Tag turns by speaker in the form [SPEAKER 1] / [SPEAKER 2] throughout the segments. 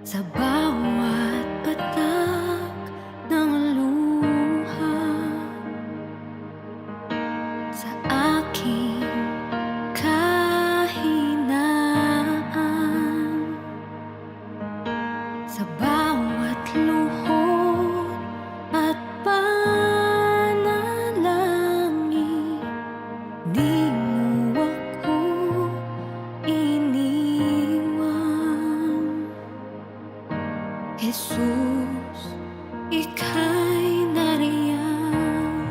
[SPEAKER 1] Sa bawat patak ng luha, sa aking kahinaan, sa bawat luhod at panalangin, di mo ako iniwan. Jesus, ika'y nariyan,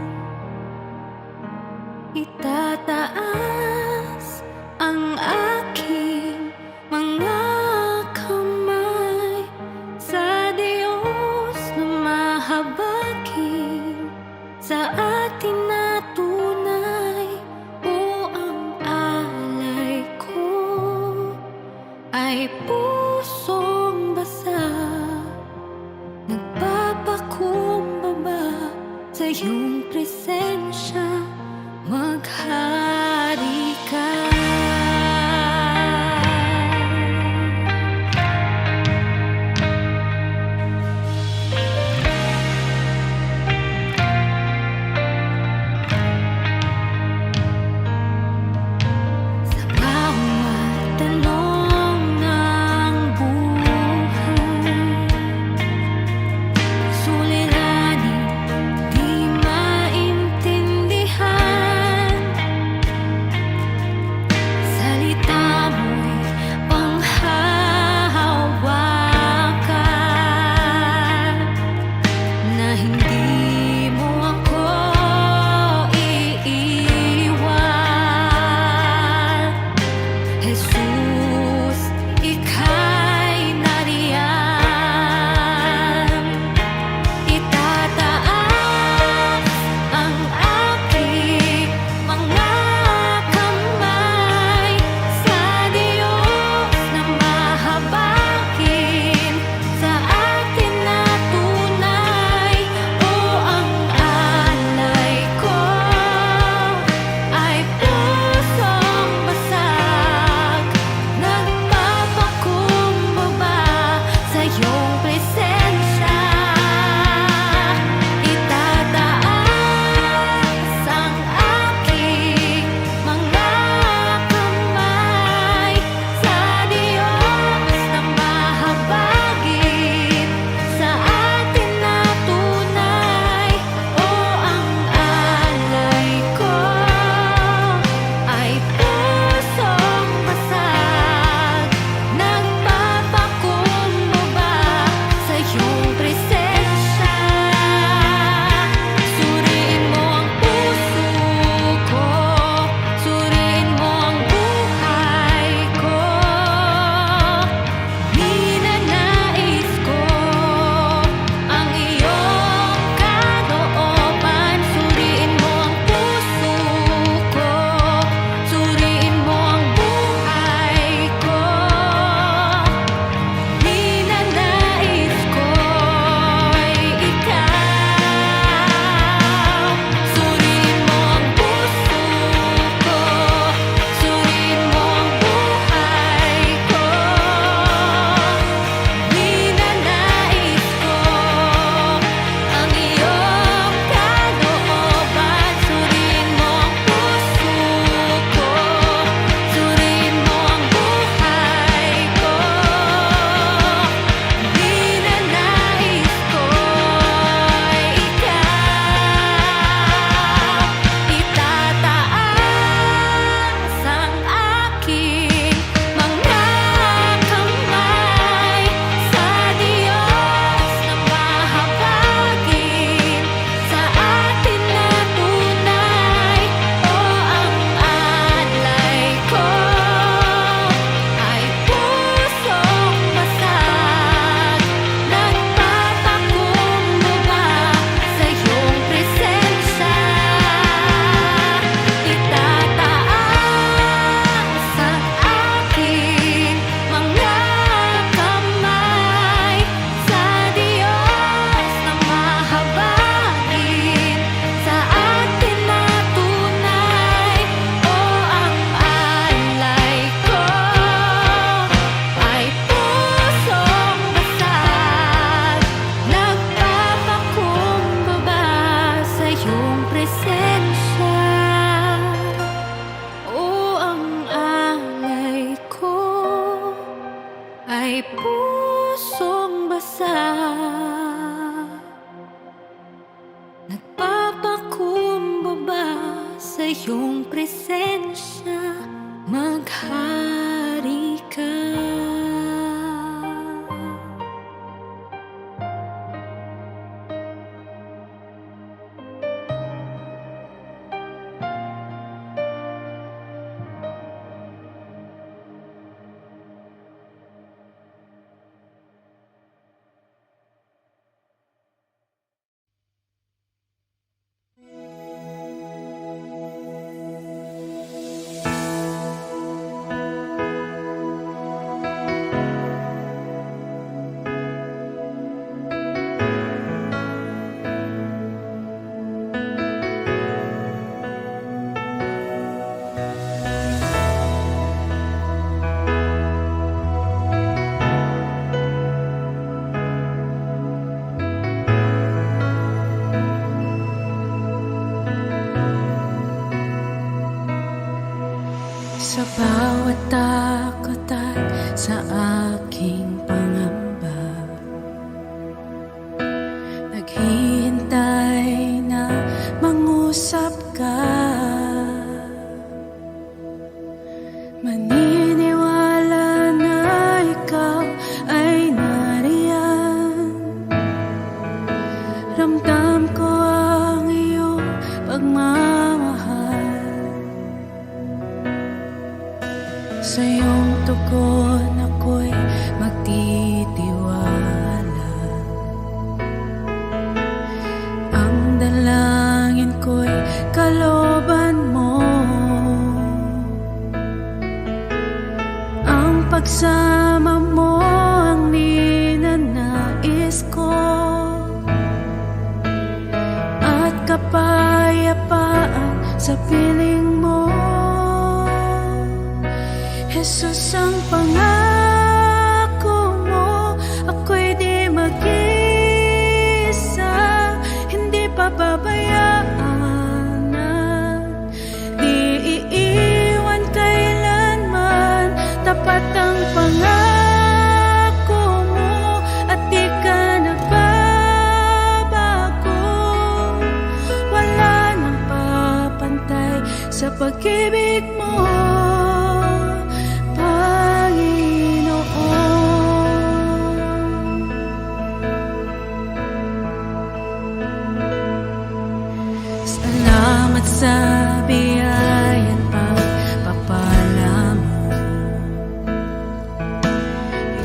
[SPEAKER 1] itataas ang aking mga kamay sa Diyos na mahabagin, sa atin na tunay. O ang alay ko ay pusong basa, nagpapakumbaba sa iyong presensya, maghari ka. Sa bawat tanong ng buhay, suliranin, di maintindihan, ika'y pusong basa. Nagpapakumbaba sa iyong presensya, maghari ka.
[SPEAKER 2] Sa bawat takot at sa aking pangamba, naghihintay na mangusap ka. Maniniwala na ikaw ay nariyan. Ramdam ko ang iyong pagmamahal. Sa iyong tugon ako'y magtitiwala. Ang dalangin ko'y kalooban mo. Ang pagsama mo ang ninanais ko. At kapayapaan sa piling mo. Jesus, ang pangako mo, ako'y di mag-isa, hindi pababayaan, di iiwan kailanman. Tapat ang pangako mo at di ka nagbabago. Wala nang papantay sa pag-ibig mo, sa biyayan pagpapala mo.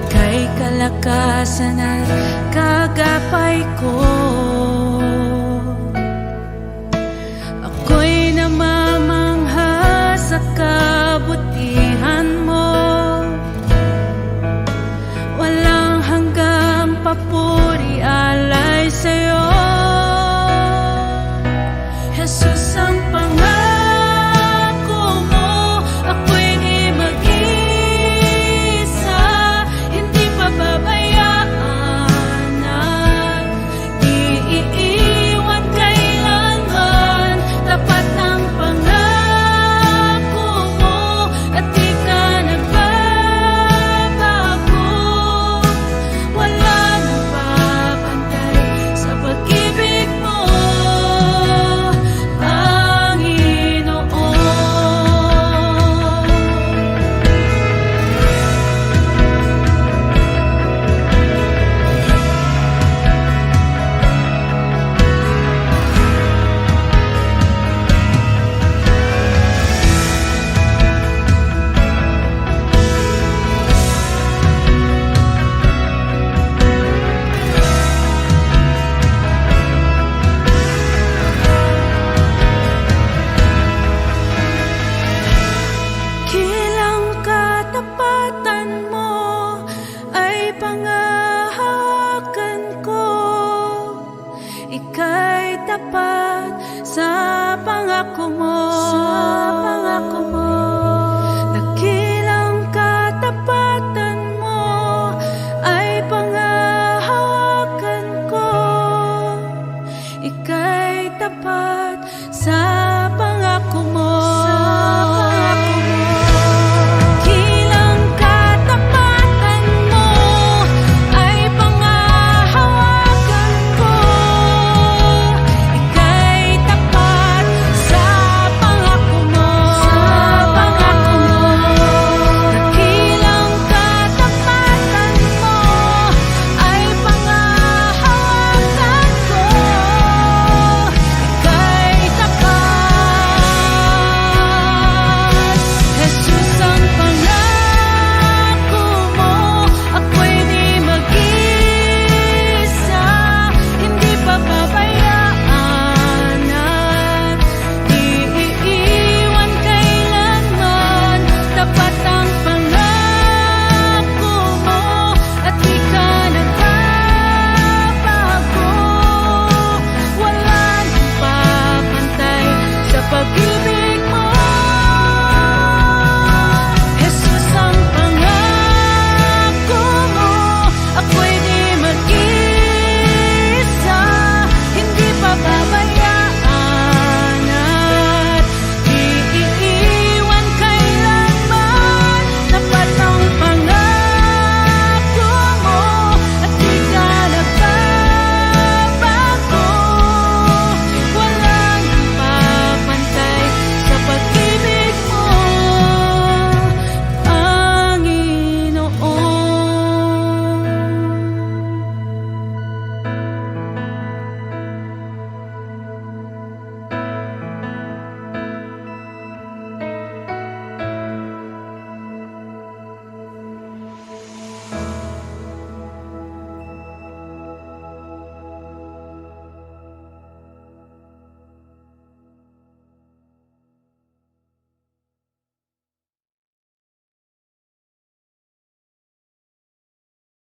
[SPEAKER 2] Ika'y kalakasan at kagapay ko. Ako'y namamangha sa kabutihan mo. Walang hanggang papuri alay sa'yo. Jesus, ang pangako mo, ako'y di mag-isa, hindi pababayaan, di iiwan kailanman. Tapat ang pangako mo at di ka nagbabago. Wala nang papantay sa pag-ibig mo. Ika'y tapat sa pangako mo,